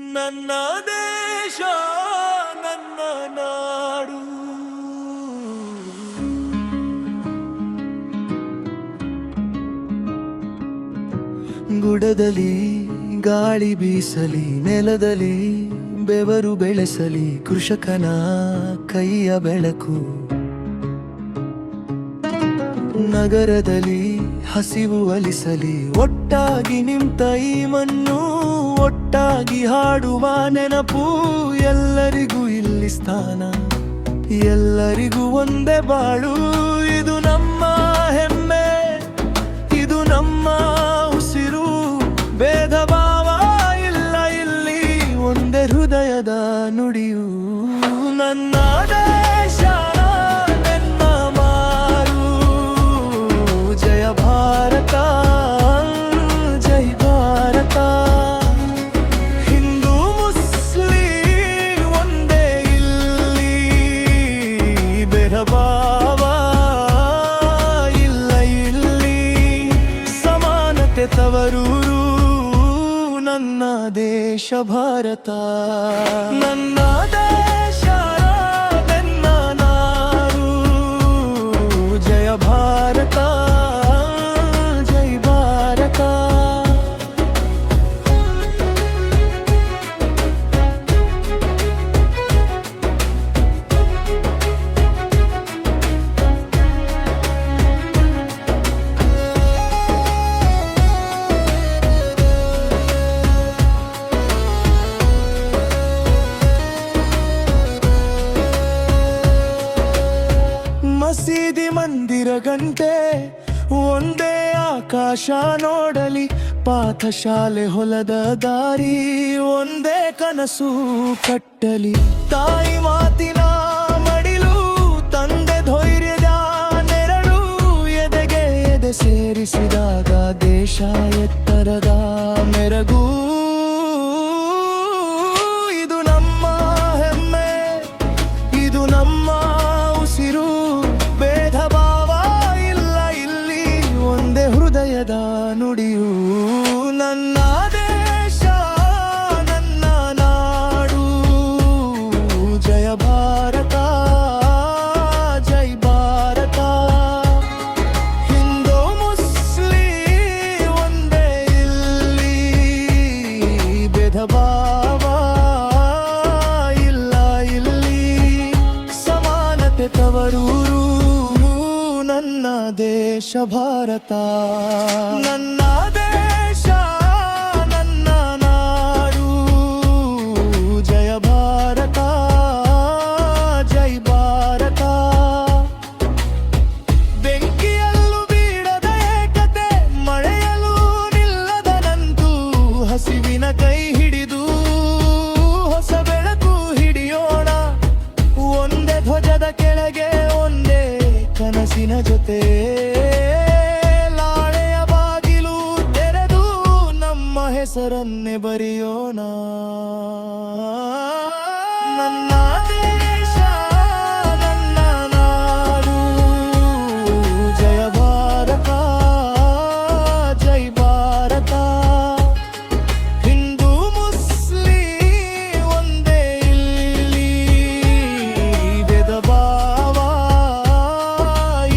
ನನ್ನ ದೇಶ ನನ್ನ ನಾಡು. ಗುಡದಲ್ಲಿ ಗಾಳಿ ಬೀಸಲಿ, ನೆಲದಲ್ಲಿ ಬೆವರು ಬೆಳೆಸಲಿ, ಕೃಷಕನ ಕೈಯ ಬೆಳಕು. ನಗರದಲ್ಲಿ ಹಸಿವು ಅಲಿಸಲಿ, ಒಟ್ಟಾಗಿ ನಿಂತ ಈ ಮಣ್ಣು, ಒಟ್ಟಾಗಿ ಹಾಡುವ ನೆನಪು. ಎಲ್ಲರಿಗೂ ಇಲ್ಲಿ ಸ್ಥಾನ, ಎಲ್ಲರಿಗೂ ಒಂದೇ ಬಾಳು. ಇದು ನಮ್ಮ ಹೆಮ್ಮೆ, ಇದು ನಮ್ಮ ಉಸಿರು. ಭೇದ ಭಾವ ಇಲ್ಲ ಇಲ್ಲಿ, ಒಂದೇ ಹೃದಯದ ನುಡಿಯು. ನನ್ನ ದೇಶ ನನ್ನ ಮಾರು, ಜಯ ಭಾರತ ಜೈ ಭಾರತ. ಹಿಂದೂ ಮುಸ್ಲಿಂ ಒಂದೇ ಇಲ್ಲಿ, ಭೇದ ಭಾವ ಇಲ್ಲ ಇಲ್ಲಿ, ಸಮಾನತೆ ತವರೂರು ನನ್ನ ದೇಶ ಭಾರತ. ನನ್ನ ದೇಶ ನನ್ನ ನಾಡು, ಜಯ ಭಾರತ ಜೈ ಭಾರತ. ಮಸೀದಿ ಮಂದಿರ ಗಂಟೆ ಒಂದೇ, ಆಕಾಶ ನೋಡಲಿ, ಪಾಠಶಾಲೆ ಹೊಲದ ದಾರಿ ಒಂದೇ, ಕನಸು ಕಟ್ಟಲಿ. ತಾಯಿ ಮಾತಿನ ಮಡಿಲು, ತಂದೆ ಧೈರ್ಯದ ನೆರಳು, ಎದೆಗೆ ಎದೆ ಸೇರಿಸಿದಾಗ ದೇಶ ಎತ್ತರದ ಮೆರಗು. ಇದು ನಮ್ಮ ಹೆಮ್ಮೆ, ಇದು ನಮ್ಮ ಉಸಿರು. ಭೇದ ಭಾವ ಇಲ್ಲ ಇಲ್ಲಿ, ಒಂದೇ ಹೃದಯದ ನುಡಿಯು. ನನ್ನ ದೇಶ ನನ್ನ ನಾಡು, ಜಯ ಭಾರತ ಜೈ ಭಾರತ. ಹಿಂದೂ ಮುಸ್ಲಿಂ ಒಂದೇ ಇಲ್ಲಿ, ಭೇದ ಭಾವ ಇಲ್ಲ ಇಲ್ಲಿ, ಸಮಾನತೆ ತವರೂರು ನನ್ನ ದೇಶ ಭಾರತ. ನನ್ನ ದೇಶ ನನ್ನ ನಾಡು, ಜಯ ಭಾರತ ಜೈ ಭಾರತ. ಬೆಂಕಿಯಲ್ಲೂ ಬೀಳದ ಏಕತೆ, ಮಳೆಯಲ್ಲೂ ನಿಲ್ಲದ ನಂಟು, ಹಸಿವಿನ ಕೈ ಹಿಡಿದು ಹೊಸ ಬೆಳಕು ಹಿಡಿಯೋಣ. ಒಂದೇ ಧ್ವಜದ ಕೆಳಗೆ ಒಂದೇ ಕನಸಿನ ಜೊತೆ, ಲಾಳೆಯ ಬಾಗಿಲು ತೆರೆದು ನಮ್ಮ ಹೆಸರನ್ನೇ ಬರೆಯೋಣ. ನನ್ನ ದೇಶ ನನ್ನ ನಾಡು, ಜಯ ಭಾರತ ಜೈ ಭಾರತ. ಹಿಂದೂ ಮುಸ್ಲಿಂ ಒಂದೇ ಇಲ್ಲಿ, ಭೇದ ಭಾವ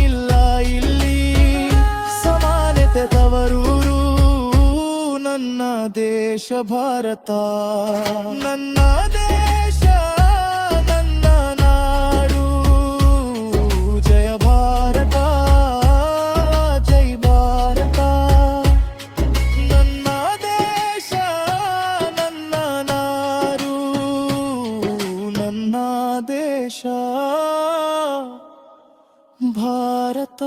ಇಲ್ಲ ಇಲ್ಲಿ, ಸಮಾನತೆ ತವರೂರು ನನ್ನ ದೇಶ ಭಾರತ. ನನ್ನ ದೇಶ ನನ್ನ ನಾಡು, ಜಯ ಭಾರತ ಜೈ ಭಾರತ. ನನ್ನ ದೇಶ ನನ್ನ ನಾಡು, ನನ್ನ ದೇಶ ಭಾರತ.